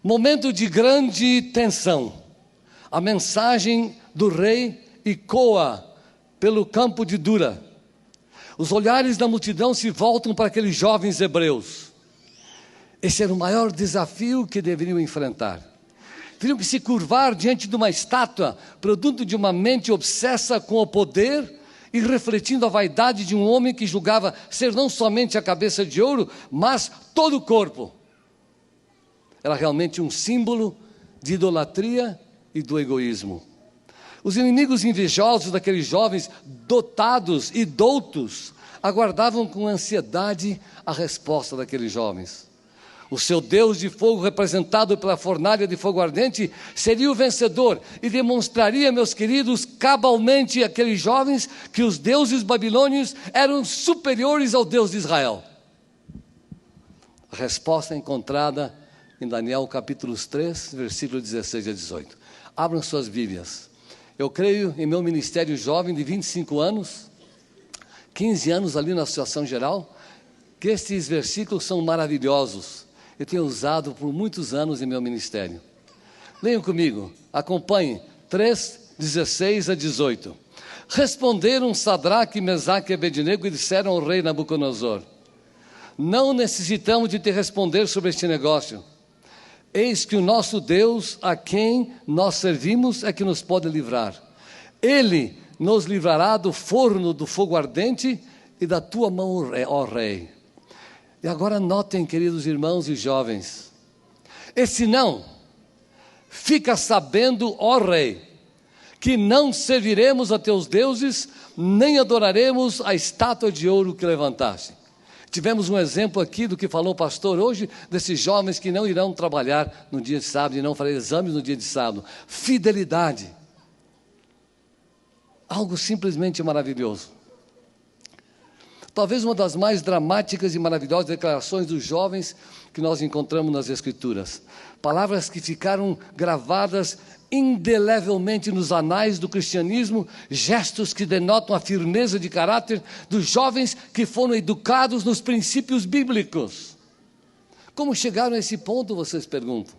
Momento de grande tensão. A mensagem do rei ecoa pelo campo de Dura. Os olhares da multidão se voltam para aqueles jovens hebreus. Esse era o maior desafio que deveriam enfrentar. Teriam que se curvar diante de uma estátua, produto de uma mente obsessa com o poder e refletindo a vaidade de um homem que julgava ser não somente a cabeça de ouro, mas todo o corpo. Era realmente um símbolo de idolatria e do egoísmo. Os inimigos invejosos daqueles jovens dotados e doutos aguardavam com ansiedade a resposta daqueles jovens. O seu Deus de fogo, representado pela fornalha de fogo ardente, seria o vencedor e demonstraria, meus queridos, cabalmente àqueles jovens que os deuses babilônios eram superiores ao Deus de Israel. A resposta é encontrada em Daniel capítulo 3, versículo 16 a 18. Abram suas Bíblias. Eu creio em meu ministério jovem de 25 anos, 15 anos ali na Associação Geral, que estes versículos são maravilhosos. Eu tenho usado por muitos anos em meu ministério. Leiam comigo, acompanhem, 3, 16 a 18. Responderam Sadraque, Mesaque e Abednego e disseram ao rei Nabucodonosor: não necessitamos de te responder sobre este negócio. Eis que o nosso Deus, a quem nós servimos, é que nos pode livrar. Ele nos livrará do forno do fogo ardente e da tua mão, ó rei. E agora notem, queridos irmãos e jovens, esse não, fica sabendo, ó rei, que não serviremos a teus deuses, nem adoraremos a estátua de ouro que levantaste. Tivemos um exemplo aqui do que falou o pastor hoje, desses jovens que não irão trabalhar no dia de sábado e não farão exames no dia de sábado. Fidelidade. Algo simplesmente maravilhoso. Talvez uma das mais dramáticas e maravilhosas declarações dos jovens que nós encontramos nas Escrituras. Palavras que ficaram gravadas indelevelmente nos anais do cristianismo, gestos que denotam a firmeza de caráter dos jovens que foram educados nos princípios bíblicos. Como chegaram a esse ponto, vocês perguntam?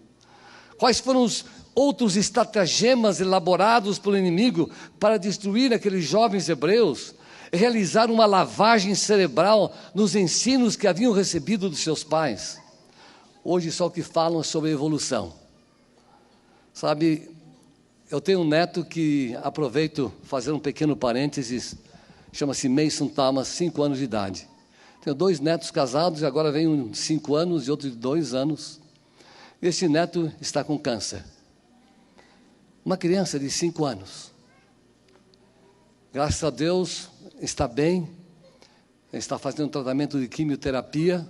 Quais foram os outros estratagemas elaborados pelo inimigo para destruir aqueles jovens hebreus? Realizar uma lavagem cerebral nos ensinos que haviam recebido dos seus pais. Hoje só que falam sobre evolução. Sabe, eu tenho um neto que, aproveito fazer um pequeno parênteses, chama-se Mason Thomas, 5 anos de idade. Tenho 2 netos casados e agora vem um de 5 anos e outro de 2 anos. Este neto está com câncer. Uma criança de 5 anos. Graças a Deus, está bem, está fazendo um tratamento de quimioterapia.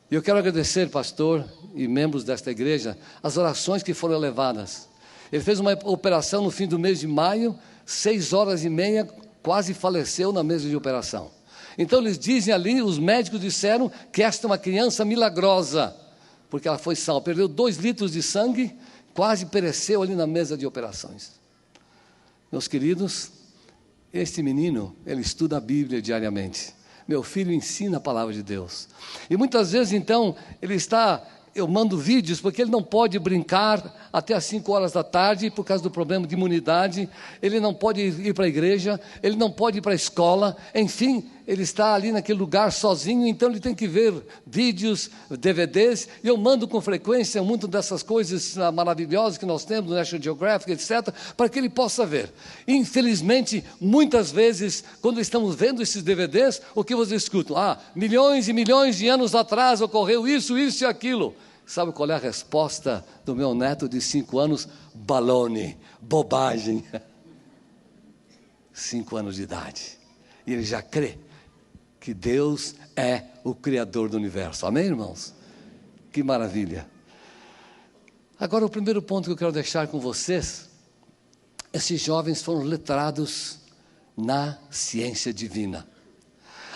E eu quero agradecer, pastor e membros desta igreja, as orações que foram levadas. Ele fez uma operação no fim do mês de maio, 6h30, quase faleceu na mesa de operação. Então eles dizem ali, os médicos disseram que esta é uma criança milagrosa, porque ela foi salva, perdeu 2 litros de sangue, quase pereceu ali na mesa de operações. Meus queridos, este menino, ele estuda a Bíblia diariamente. Meu filho ensina a palavra de Deus. E muitas vezes, então, eu mando vídeos, porque ele não pode brincar até às 5h da tarde, por causa do problema de imunidade, ele não pode ir para a igreja, ele não pode ir para a escola, enfim, ele está ali naquele lugar sozinho, então ele tem que ver vídeos, DVDs, e eu mando com frequência muitas dessas coisas maravilhosas que nós temos no National Geographic, etc., para que ele possa ver. Infelizmente, muitas vezes, quando estamos vendo esses DVDs, o que vocês escutam? Milhões e milhões de anos atrás ocorreu isso, isso e aquilo. Sabe qual é a resposta do meu neto de 5 anos? Baloney, bobagem. 5 anos de idade. E ele já crê que Deus é o Criador do universo. Amém, irmãos? Que maravilha. Agora, o primeiro ponto que eu quero deixar com vocês, esses jovens foram letrados na ciência divina.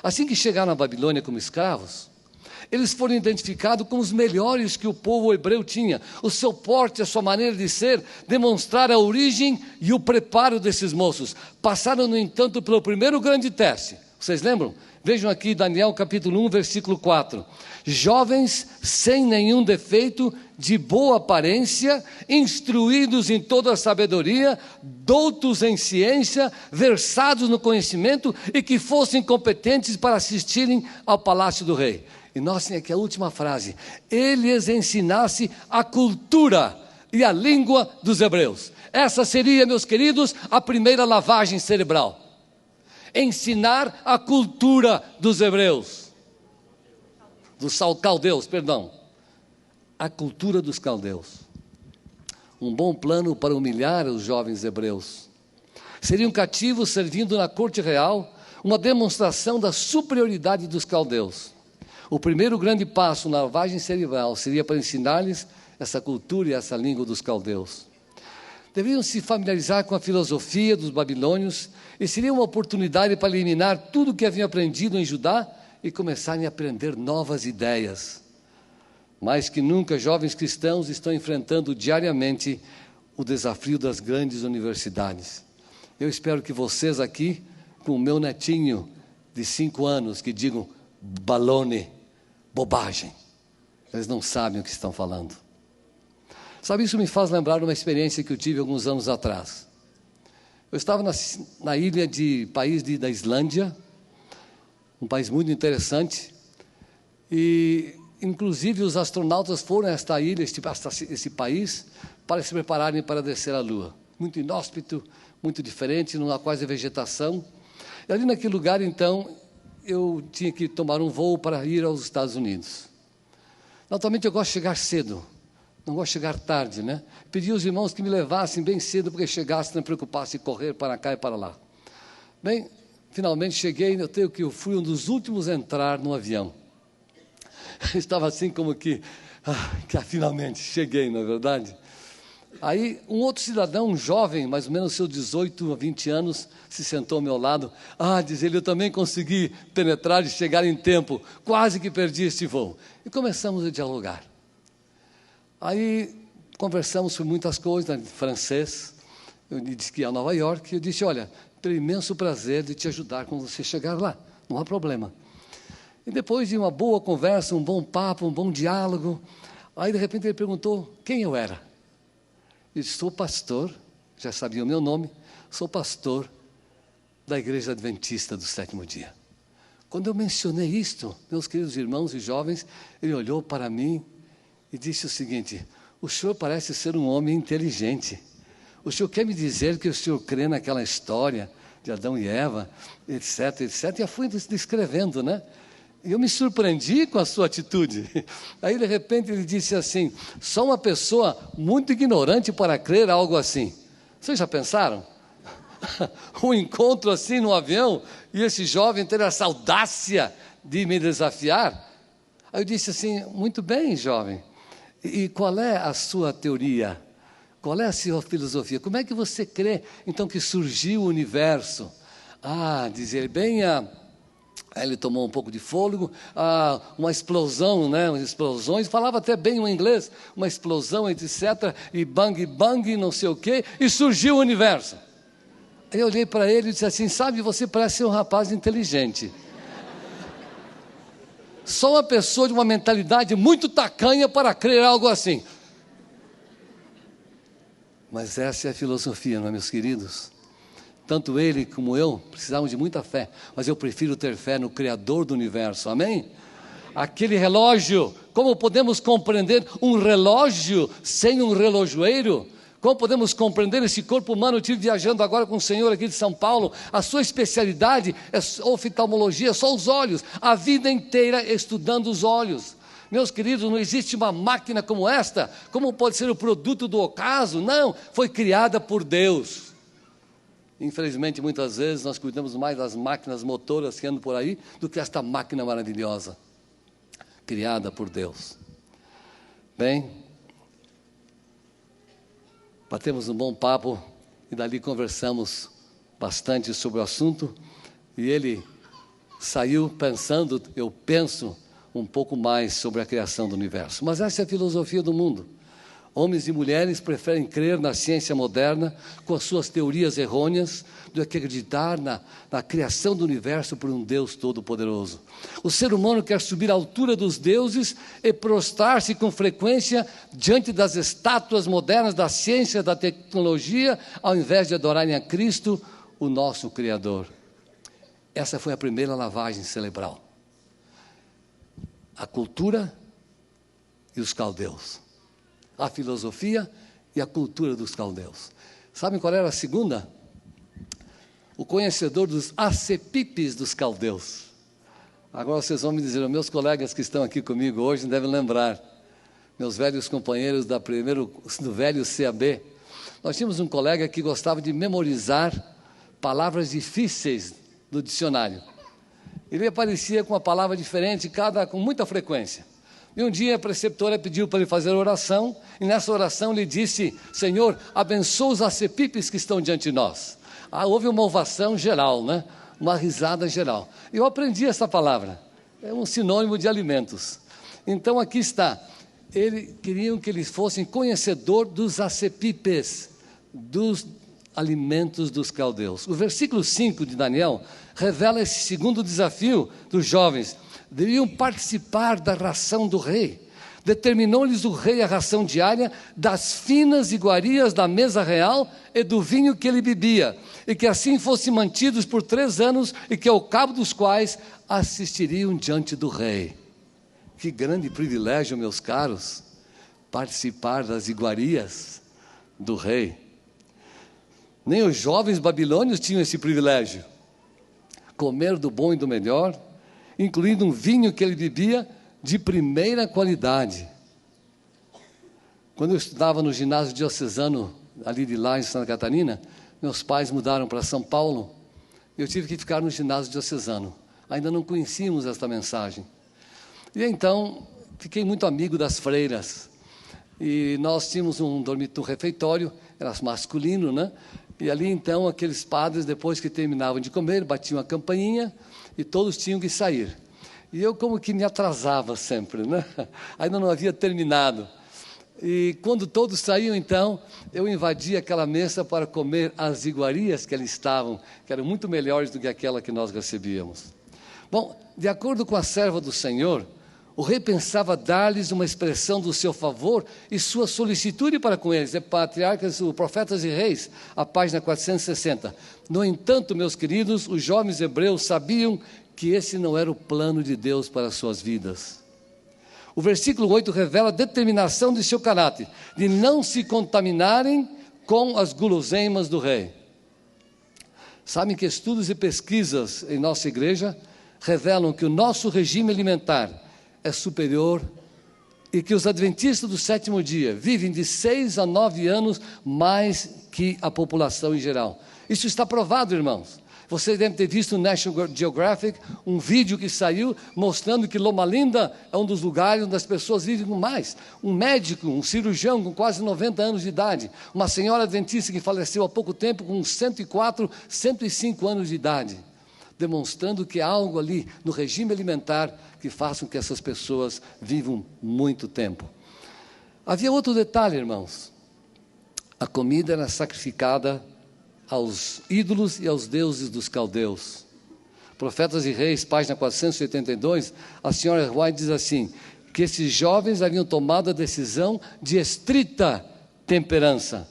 Assim que chegaram na Babilônia como escravos, eles foram identificados como os melhores que o povo hebreu tinha. O seu porte, a sua maneira de ser, demonstraram a origem e o preparo desses moços. Passaram, no entanto, pelo primeiro grande teste. Vocês lembram? Vejam aqui Daniel capítulo 1, versículo 4. Jovens sem nenhum defeito, de boa aparência, instruídos em toda a sabedoria, doutos em ciência, versados no conhecimento e que fossem competentes para assistirem ao palácio do rei. E notem aqui a última frase. Ele lhes ensinasse a cultura e a língua dos hebreus. Essa seria, meus queridos, a primeira lavagem cerebral. Ensinar a cultura dos hebreus, dos caldeus, perdão, a cultura dos caldeus. Um bom plano para humilhar os jovens hebreus. Seriam cativos servindo na corte real, uma demonstração da superioridade dos caldeus. O primeiro grande passo na lavagem cerebral seria para ensinar-lhes essa cultura e essa língua dos caldeus. Deveriam se familiarizar com a filosofia dos babilônios e seria uma oportunidade para eliminar tudo o que haviam aprendido em Judá e começarem a aprender novas ideias. Mais que nunca, jovens cristãos estão enfrentando diariamente o desafio das grandes universidades. Eu espero que vocês aqui, com o meu netinho de 5 anos, que digam balone, bobagem. Eles não sabem o que estão falando. Sabe, isso me faz lembrar uma experiência que eu tive alguns anos atrás. Eu estava na ilha da Islândia, um país muito interessante, e inclusive os astronautas foram a esta ilha, esse país, para se prepararem para descer à Lua. Muito inóspito, muito diferente, não há quase vegetação. E ali naquele lugar, então, eu tinha que tomar um voo para ir aos Estados Unidos. Naturalmente eu gosto de chegar cedo. Não gosto de chegar tarde, né? Pedi aos irmãos que me levassem bem cedo, porque chegasse, não me preocupasse em correr para cá e para lá. Bem, finalmente cheguei, eu fui um dos últimos a entrar no avião. Estava assim como que finalmente cheguei, não é verdade? Aí um outro cidadão, um jovem, mais ou menos seus 18 a 20 anos, se sentou ao meu lado. Diz ele, eu também consegui penetrar e chegar em tempo, quase que perdi este voo. E começamos a dialogar. Aí conversamos sobre muitas coisas, em francês. Eu disse que ia a Nova York. Eu disse, olha, tenho imenso prazer de te ajudar quando você chegar lá. Não há problema. E depois de uma boa conversa, um bom papo, um bom diálogo, aí de repente ele perguntou quem eu era. Eu disse, sou pastor, já sabia o meu nome, sou pastor da Igreja Adventista do Sétimo Dia. Quando eu mencionei isto, meus queridos irmãos e jovens, ele olhou para mim e disse o seguinte, o senhor parece ser um homem inteligente. O senhor quer me dizer que o senhor crê naquela história de Adão e Eva, etc, etc. E eu fui descrevendo, né? E eu me surpreendi com a sua atitude. Aí, de repente, ele disse assim, só uma pessoa muito ignorante para crer algo assim. Vocês já pensaram? Um encontro assim no avião e esse jovem ter essa audácia de me desafiar? Aí eu disse assim, muito bem, jovem. E qual é a sua teoria? Qual é a sua filosofia? Como é que você crê, então, que surgiu o universo? Diz ele, aí ele tomou um pouco de fôlego, uma explosão, né? Umas explosões, falava até bem o inglês, uma explosão, etc., e bang, bang, não sei o quê, e surgiu o universo. Aí eu olhei para ele e disse assim, sabe, você parece ser um rapaz inteligente. Só uma pessoa de uma mentalidade muito tacanha para crer algo assim. Mas essa é a filosofia, não é, meus queridos? Tanto ele como eu precisamos de muita fé, mas eu prefiro ter fé no Criador do universo, amém? Aquele relógio, como podemos compreender um relógio sem um relojoeiro? Como podemos compreender esse corpo humano? Eu estive viajando agora com um senhor aqui de São Paulo, a sua especialidade é oftalmologia, só os olhos, a vida inteira estudando os olhos. Meus queridos, não existe uma máquina como esta, como pode ser o produto do ocaso? Não, foi criada por Deus. Infelizmente, muitas vezes nós cuidamos mais das máquinas motoras que andam por aí do que esta máquina maravilhosa, criada por Deus. Bem, batemos um bom papo e dali conversamos bastante sobre o assunto e ele saiu pensando, eu penso, um pouco mais sobre a criação do universo. Mas essa é a filosofia do mundo. Homens e mulheres preferem crer na ciência moderna, com as suas teorias errôneas, do que acreditar na criação do universo por um Deus todo-poderoso. O ser humano quer subir à altura dos deuses e prostrar-se com frequência diante das estátuas modernas da ciência, da tecnologia, ao invés de adorarem a Cristo, o nosso Criador. Essa foi a primeira lavagem cerebral. A cultura e os caldeus. A filosofia e a cultura dos caldeus. Sabem qual era a segunda? O conhecedor dos acepipes dos caldeus. Agora vocês vão me dizer, meus colegas que estão aqui comigo hoje devem lembrar, meus velhos companheiros do velho CAB, nós tínhamos um colega que gostava de memorizar palavras difíceis do dicionário. Ele aparecia com uma palavra diferente, com muita frequência. E um dia a preceptora pediu para ele fazer oração, e nessa oração ele disse: Senhor, abençoa os acepipes que estão diante de nós. Houve uma ovação geral, né? Uma risada geral. Eu aprendi essa palavra, é um sinônimo de alimentos. Então aqui está, queriam que eles fossem conhecedor dos acepipes, dos alimentos dos caldeus. O versículo 5 de Daniel revela esse segundo desafio dos jovens. Deviam participar da ração do rei. Determinou-lhes o rei a ração diária das finas iguarias da mesa real e do vinho que ele bebia, e que assim fossem mantidos por 3 anos, e que ao cabo dos quais assistiriam diante do rei. Que grande privilégio, meus caros, participar das iguarias do rei. Nem os jovens babilônios tinham esse privilégio. Comer do bom e do melhor, incluindo um vinho que ele bebia de primeira qualidade. Quando eu estudava no ginásio diocesano, ali de lá em Santa Catarina, meus pais mudaram para São Paulo, e eu tive que ficar no ginásio diocesano. Ainda não conhecíamos esta mensagem. E então, fiquei muito amigo das freiras. E nós tínhamos um refeitório, era masculino, né? E ali então, aqueles padres, depois que terminavam de comer, batiam a campainha, e todos tinham que sair. E eu como que me atrasava sempre, né? Ainda não havia terminado. E quando todos saíam, então, eu invadia aquela mesa para comer as iguarias que ali estavam, que eram muito melhores do que aquela que nós recebíamos. Bom, de acordo com a serva do Senhor, o rei pensava dar-lhes uma expressão do seu favor e sua solicitude para com eles. É Patriarcas, Profetas e Reis, a página 460. No entanto, meus queridos, os jovens hebreus sabiam que esse não era o plano de Deus para as suas vidas. O versículo 8 revela a determinação de seu caráter, de não se contaminarem com as guloseimas do rei. Sabem que estudos e pesquisas em nossa igreja revelam que o nosso regime alimentar é superior e que os adventistas do 7º dia vivem de 6 a 9 anos mais que a população em geral. Isso está provado, irmãos. Vocês devem ter visto no National Geographic um vídeo que saiu mostrando que Loma Linda é um dos lugares onde as pessoas vivem com mais. Um médico, um cirurgião com quase 90 anos de idade. Uma senhora adventista que faleceu há pouco tempo com 104, 105 anos de idade. Demonstrando que há algo ali no regime alimentar que faça com que essas pessoas vivam muito tempo. Havia outro detalhe, irmãos. A comida era sacrificada aos ídolos e aos deuses dos caldeus. Profetas e Reis, página 482, a senhora White diz assim, que esses jovens haviam tomado a decisão de estrita temperança.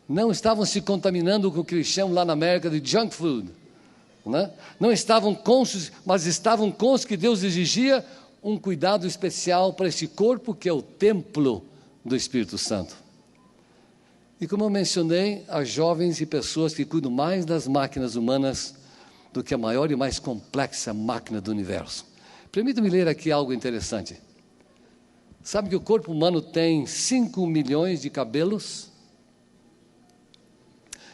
Não estavam se contaminando com o que eles chamam lá na América de junk food. Não estavam cônscios, mas estavam cônscios que Deus exigia um cuidado especial para este corpo que é o templo do Espírito Santo. E como eu mencionei, há jovens e pessoas que cuidam mais das máquinas humanas do que a maior e mais complexa máquina do universo. Permita-me ler aqui algo interessante. Sabe que o corpo humano tem 5 milhões de cabelos,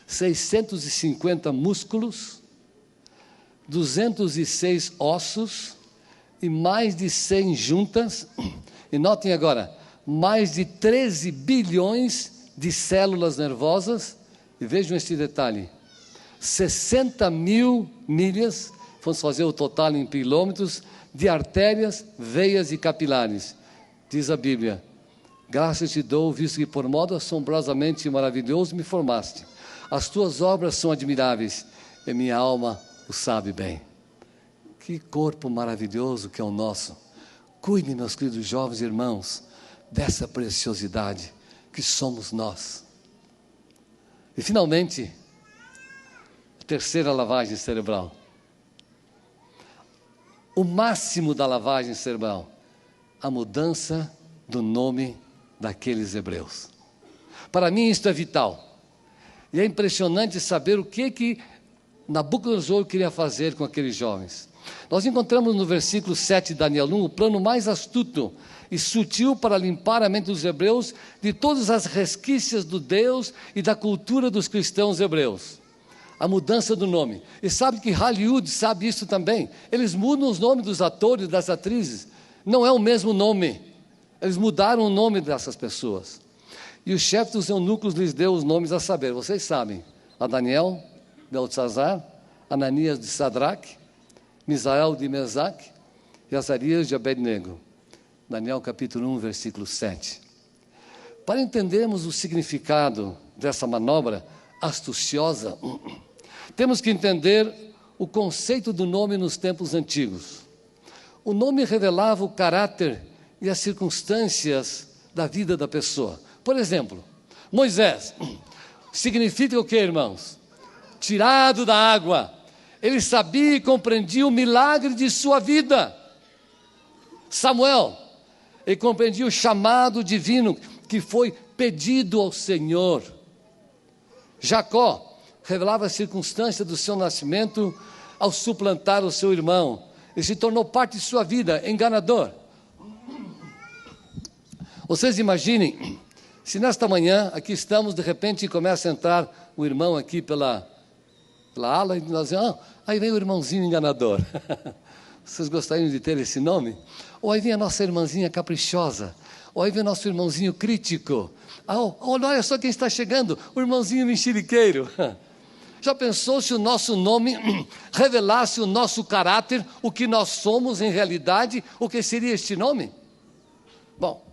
650 músculos, 206 ossos e mais de 100 juntas. E notem agora, mais de 13 bilhões de células nervosas, e vejam este detalhe, 60 mil milhas, vamos fazer o total em quilômetros, de artérias, veias e capilares. Diz a Bíblia Graças te dou, visto que por modo assombrosamente maravilhoso me formaste. As tuas obras são admiráveis, e minha alma o sabe bem. Que corpo maravilhoso que é o nosso. Cuide, meus queridos jovens irmãos, dessa preciosidade que somos nós. E finalmente, a terceira lavagem cerebral. O máximo da lavagem cerebral, a mudança do nome daqueles hebreus. Para mim isto é vital. E é impressionante saber o que Nabucodonosor queria fazer com aqueles jovens. Nós encontramos no versículo 7 de Daniel 1 o plano mais astuto e sutil para limpar a mente dos hebreus de todas as resquícios do Deus e da cultura dos cristãos hebreus. A mudança do nome. E sabe que Hollywood sabe isso também. Eles mudam os nomes dos atores, das atrizes. Não é o mesmo nome. Eles mudaram o nome dessas pessoas. E o chefe dos eunucos lhes deu os nomes a saber. Vocês sabem. A Daniel, Beltesazar, Ananias de Sadraque, Misael de Mesaque e Azarias de Abednego. Daniel capítulo 1, versículo 7. Para entendermos o significado dessa manobra astuciosa, temos que entender o conceito do nome nos tempos antigos. O nome revelava o caráter e as circunstâncias da vida da pessoa. Por exemplo, Moisés significa o que, irmãos? Tirado da água. Ele sabia e compreendia o milagre de sua vida. Samuel, ele compreendia o chamado divino que foi pedido ao Senhor. Jacó revelava a circunstância do seu nascimento ao suplantar o seu irmão. Ele se tornou parte de sua vida, enganador. Vocês imaginem, se nesta manhã, aqui estamos, de repente começa a entrar o irmão aqui pela ala, e nós dizemos, aí vem o irmãozinho enganador. Vocês gostariam de ter esse nome? Ou aí vem a nossa irmãzinha caprichosa, ou aí vem o nosso irmãozinho crítico. Olha só quem está chegando, o irmãozinho mexeriqueiro. Já pensou se o nosso nome revelasse o nosso caráter, o que nós somos em realidade, o que seria este nome? Bom,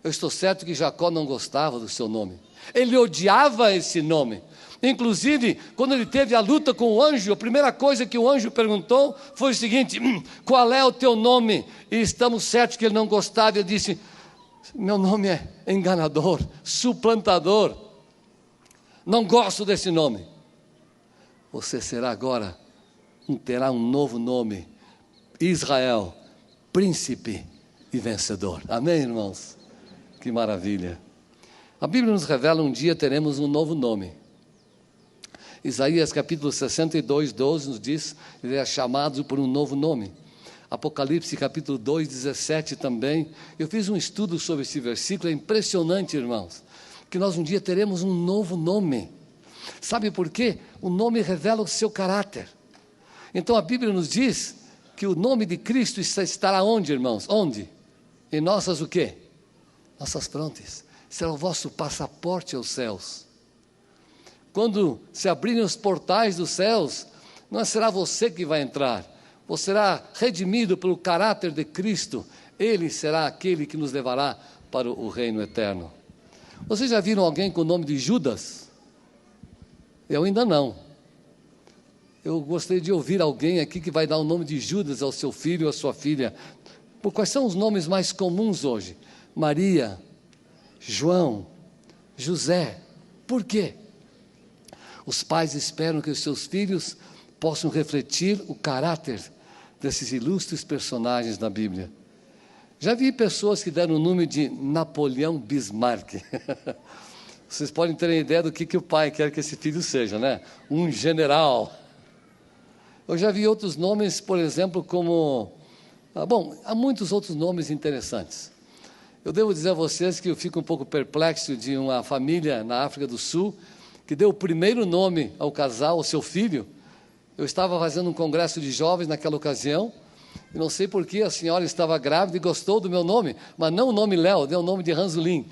eu estou certo que Jacó não gostava do seu nome. Ele odiava esse nome. Inclusive, quando ele teve a luta com o anjo, a primeira coisa que o anjo perguntou foi o seguinte: qual é o teu nome? E estamos certos que ele não gostava. Ele disse: meu nome é enganador, suplantador. Não gosto desse nome. Você será agora, terá um novo nome: Israel, príncipe e vencedor. Amém, irmãos? Que maravilha. A Bíblia nos revela um dia teremos um novo nome. Isaías capítulo 62, 12 nos diz que ele é chamado por um novo nome. Apocalipse capítulo 2, 17 também. Eu fiz um estudo sobre esse versículo, é impressionante, irmãos, que nós um dia teremos um novo nome. Sabe por quê? O nome revela o seu caráter. Então a Bíblia nos diz que o nome de Cristo estará onde, irmãos? Onde? Em nossas o quê? Nossas frontes. Será o vosso passaporte aos céus. Quando se abrirem os portais dos céus, não será você que vai entrar. Você será redimido pelo caráter de Cristo. Ele será aquele que nos levará para o reino eterno. Vocês já viram alguém com o nome de Judas? Eu ainda não. Eu gostaria de ouvir alguém aqui que vai dar o nome de Judas ao seu filho ou à sua filha. Quais são os nomes mais comuns hoje? Maria, João, José. Por quê? Os pais esperam que os seus filhos possam refletir o caráter desses ilustres personagens da Bíblia. Já vi pessoas que deram o nome de Napoleão Bismarck. Vocês podem ter ideia do que o pai quer que esse filho seja, né? Um general. Eu já vi outros nomes, por exemplo, como... há muitos outros nomes interessantes. Eu devo dizer a vocês que eu fico um pouco perplexo de uma família na África do Sul que deu o primeiro nome ao casal, ao seu filho. Eu estava fazendo um congresso de jovens naquela ocasião, e não sei por que a senhora estava grávida e gostou do meu nome, mas não o nome Léo, deu o nome de Ranzolin.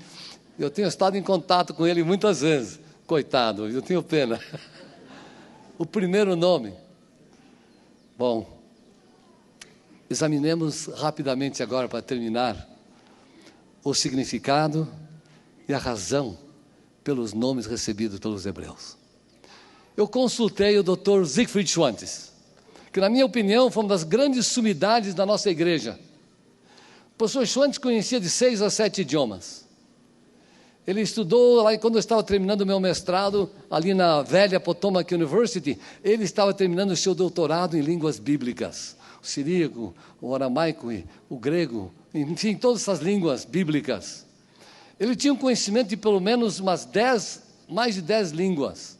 Eu tenho estado em contato com ele muitas vezes. Coitado, eu tenho pena. O primeiro nome. Bom, examinemos rapidamente agora, para terminar, o significado e a razão pelos nomes recebidos pelos hebreus. Eu consultei o Dr. Siegfried Schwantes, que na minha opinião foi uma das grandes sumidades da nossa igreja. O professor Schwantes conhecia de 6 a 7 idiomas. Ele estudou lá, e quando eu estava terminando o meu mestrado, ali na velha Potomac University, ele estava terminando o seu doutorado em línguas bíblicas. O siríaco, o aramaico, o grego, enfim, todas essas línguas bíblicas. Ele tinha um conhecimento de pelo menos mais de 10 línguas.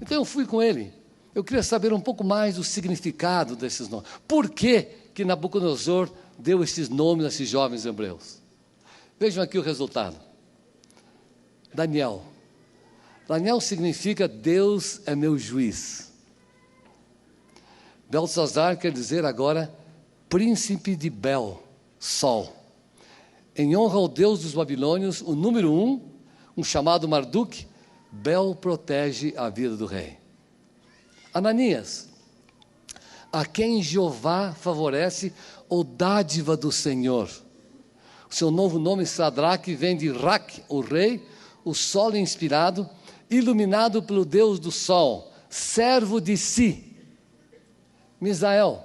Então eu fui com ele. Eu queria saber um pouco mais do significado desses nomes. Por que Nabucodonosor deu esses nomes a esses jovens hebreus? Vejam aqui o resultado. Daniel. Daniel significa Deus é meu juiz. Belsazar quer dizer agora príncipe de Bel, sol. Em honra ao Deus dos babilônios, o número 1, um chamado Marduk, Bel protege a vida do rei. Ananias, a quem Jeová favorece, ou dádiva do Senhor. O seu novo nome, Sadraque, vem de Rak, o rei, o sol inspirado, iluminado pelo Deus do sol, servo de si. Misael,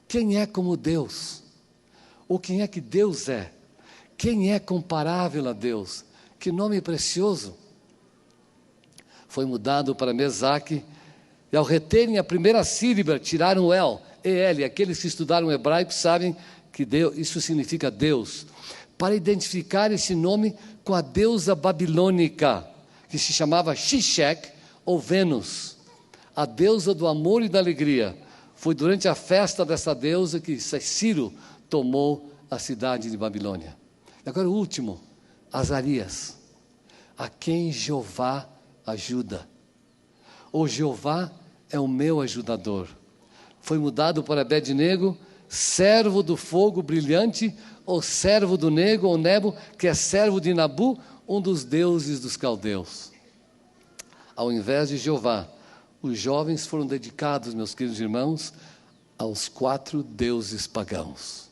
quem é como Deus? Ou quem é que Deus é? Quem é comparável a Deus? Que nome precioso! Foi mudado para Mesaque, e ao reterem a primeira sílaba, tiraram o El, E-L. Aqueles que estudaram hebraico sabem que Deus, isso significa Deus, para identificar esse nome com a deusa babilônica, que se chamava Shishak, ou Vênus, a deusa do amor e da alegria. Foi durante a festa dessa deusa que Ciro tomou a cidade de Babilônia. Agora o último, Azarias, a quem Jeová ajuda. O Jeová é o meu ajudador. Foi mudado para Abed-nego, servo do fogo brilhante, ou servo do Nego, ou Nebo, que é servo de Nabu, um dos deuses dos caldeus. Ao invés de Jeová, os jovens foram dedicados, meus queridos irmãos, aos 4 deuses pagãos.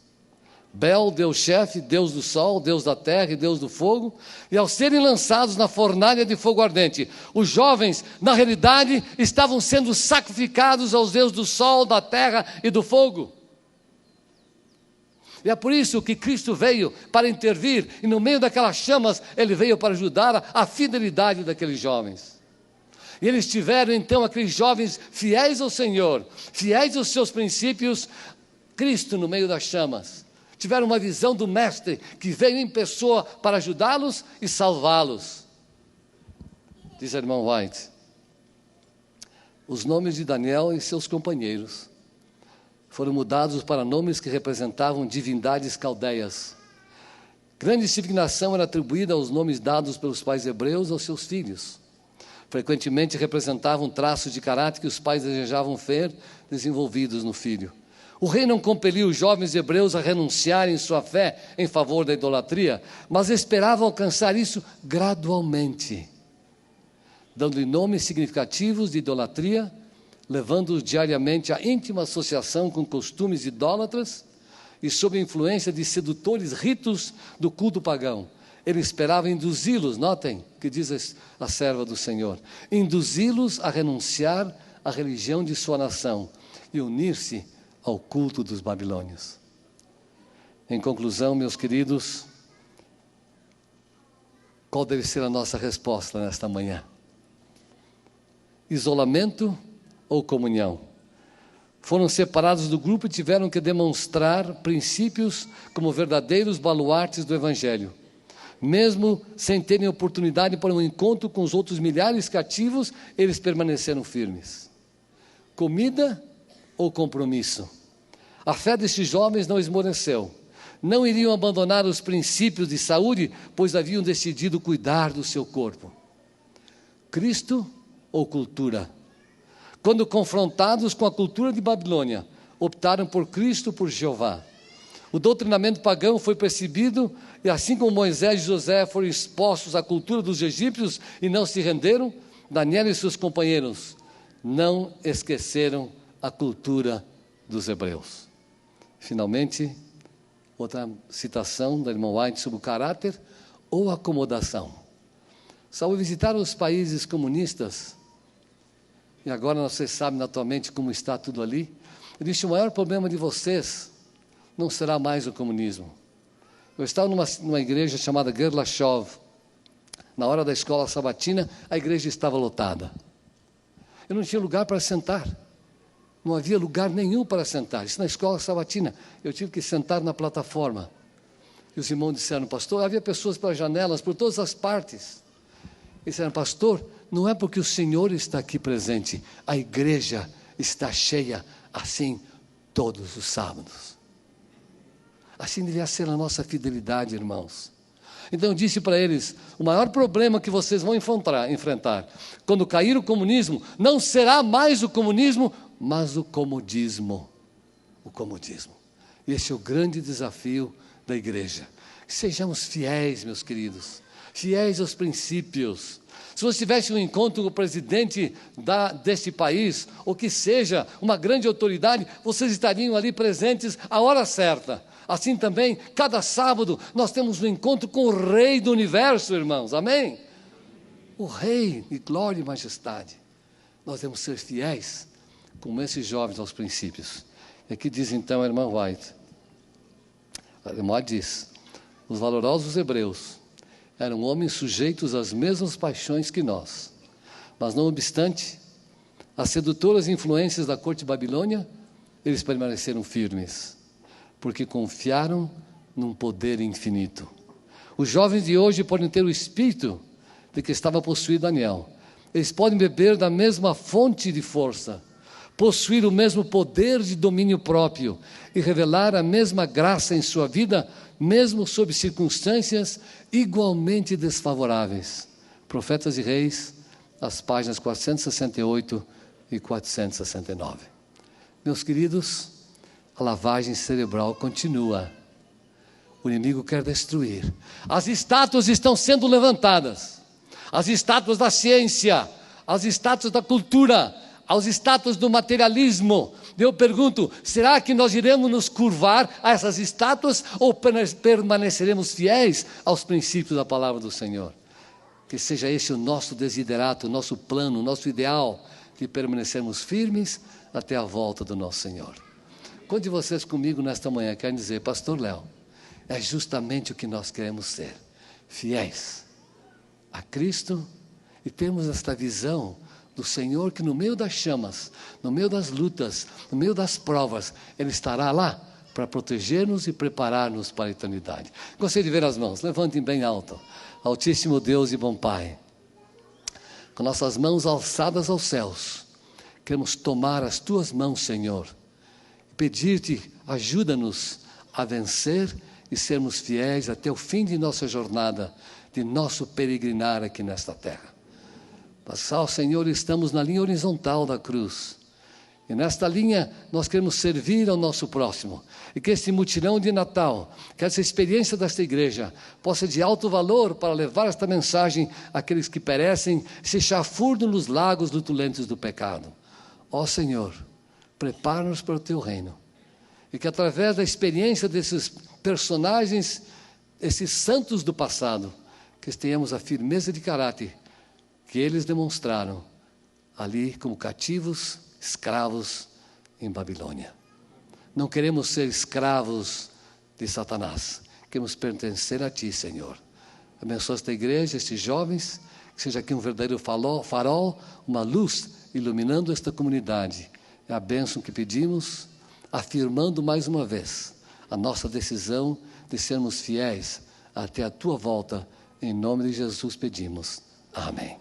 Bel, Deus-chefe, Deus do sol, Deus da terra e Deus do fogo, e ao serem lançados na fornalha de fogo ardente, os jovens, na realidade, estavam sendo sacrificados aos deuses do sol, da terra e do fogo. E é por isso que Cristo veio para intervir, e no meio daquelas chamas, Ele veio para ajudar a fidelidade daqueles jovens. E eles tiveram então, aqueles jovens fiéis ao Senhor, fiéis aos seus princípios, Cristo no meio das chamas. Tiveram uma visão do Mestre, que veio em pessoa para ajudá-los e salvá-los. Diz a irmã White, os nomes de Daniel e seus companheiros foram mudados para nomes que representavam divindades caldeias. Grande significação era atribuída aos nomes dados pelos pais hebreus aos seus filhos. Frequentemente representavam traços de caráter que os pais desejavam ver desenvolvidos no filho. O rei não compeliu os jovens hebreus a renunciarem sua fé em favor da idolatria, mas esperava alcançar isso gradualmente, dando-lhe nomes significativos de idolatria, levando-os diariamente à íntima associação com costumes idólatras e sob a influência de sedutores ritos do culto pagão. Ele esperava induzi-los, notem que diz a serva do Senhor, induzi-los a renunciar à religião de sua nação e unir-se ao culto dos babilônios. Em conclusão, meus queridos, qual deve ser a nossa resposta nesta manhã? Isolamento ou comunhão? Foram separados do grupo e tiveram que demonstrar princípios como verdadeiros baluartes do Evangelho. Mesmo sem terem oportunidade para um encontro com os outros milhares cativos, eles permaneceram firmes. Comida ou compromisso? A fé destes jovens não esmoreceu. Não iriam abandonar os princípios de saúde, pois haviam decidido cuidar do seu corpo. Cristo ou cultura? Quando confrontados com a cultura de Babilônia, optaram por Cristo, por Jeová. O doutrinamento pagão foi percebido, e assim como Moisés e José foram expostos à cultura dos egípcios e não se renderam, Daniel e seus companheiros não esqueceram a cultura dos hebreus. Finalmente, outra citação da irmã White sobre o caráter ou acomodação. Ao visitar os países comunistas, e agora vocês sabem naturalmente como está tudo ali, ele disse: o maior problema de vocês não será mais o comunismo. Eu estava numa igreja chamada Gerlachov. Na hora da escola sabatina, a igreja estava lotada. Eu não tinha lugar para sentar. Não havia lugar nenhum para sentar. Isso na escola sabatina. Eu tive que sentar na plataforma. E os irmãos disseram: pastor, havia pessoas pelas janelas, por todas as partes. Eles disseram: pastor, não é porque o Senhor está aqui presente. A igreja está cheia assim todos os sábados. Assim devia ser a nossa fidelidade, irmãos. Então eu disse para eles: o maior problema que vocês vão enfrentar quando cair o comunismo, não será mais o comunismo, mas o comodismo. O comodismo. Esse é o grande desafio da igreja. Sejamos fiéis, meus queridos, fiéis aos princípios. Se você tivesse um encontro com o presidente deste país, ou que seja uma grande autoridade, vocês estariam ali presentes à hora certa. Assim também, cada sábado, nós temos um encontro com o Rei do Universo, irmãos, amém? O Rei de glória e majestade. Nós devemos ser fiéis, como esses jovens, aos princípios. E aqui diz então a irmã White, a irmã diz: os valorosos hebreus eram homens sujeitos às mesmas paixões que nós, mas não obstante, as sedutoras influências da corte de Babilônia, eles permaneceram firmes, porque confiaram num poder infinito. Os jovens de hoje podem ter o espírito de que estava possuído Daniel. Eles podem beber da mesma fonte de força, possuir o mesmo poder de domínio próprio e revelar a mesma graça em sua vida, mesmo sob circunstâncias igualmente desfavoráveis. Profetas e Reis, as páginas 468 e 469. Meus queridos, a lavagem cerebral continua. O inimigo quer destruir. As estátuas estão sendo levantadas. As estátuas da ciência, as estátuas da cultura, as estátuas do materialismo. Eu pergunto: será que nós iremos nos curvar a essas estátuas ou permaneceremos fiéis aos princípios da palavra do Senhor? Que seja esse o nosso desiderato, o nosso plano, o nosso ideal, de permanecermos firmes até a volta do nosso Senhor. Quantos de vocês comigo nesta manhã querem dizer: pastor Léo, é justamente o que nós queremos ser, fiéis a Cristo, e temos esta visão do Senhor que no meio das chamas, no meio das lutas, no meio das provas, Ele estará lá para proteger-nos e preparar-nos para a eternidade. Gostaria de ver as mãos, levantem bem alto. Altíssimo Deus e bom Pai, com nossas mãos alçadas aos céus, queremos tomar as Tuas mãos, Senhor, e pedir-Te: ajuda-nos a vencer e sermos fiéis até o fim de nossa jornada, de nosso peregrinar aqui nesta terra. Passar, Senhor, estamos na linha horizontal da cruz. E nesta linha nós queremos servir ao nosso próximo. E que este mutirão de Natal, que essa experiência desta igreja possa de alto valor para levar esta mensagem àqueles que perecem, se chafurdam nos lagos lutulentos do pecado. Ó Senhor, prepara-nos para o Teu reino. E que através da experiência desses personagens, esses santos do passado, que tenhamos a firmeza de caráter que eles demonstraram ali como cativos, escravos em Babilônia. Não queremos ser escravos de Satanás, queremos pertencer a Ti, Senhor. Abençoa esta igreja, estes jovens, que seja aqui um verdadeiro farol, uma luz iluminando esta comunidade. É a bênção que pedimos, afirmando mais uma vez a nossa decisão de sermos fiéis até a Tua volta. Em nome de Jesus pedimos. Amém.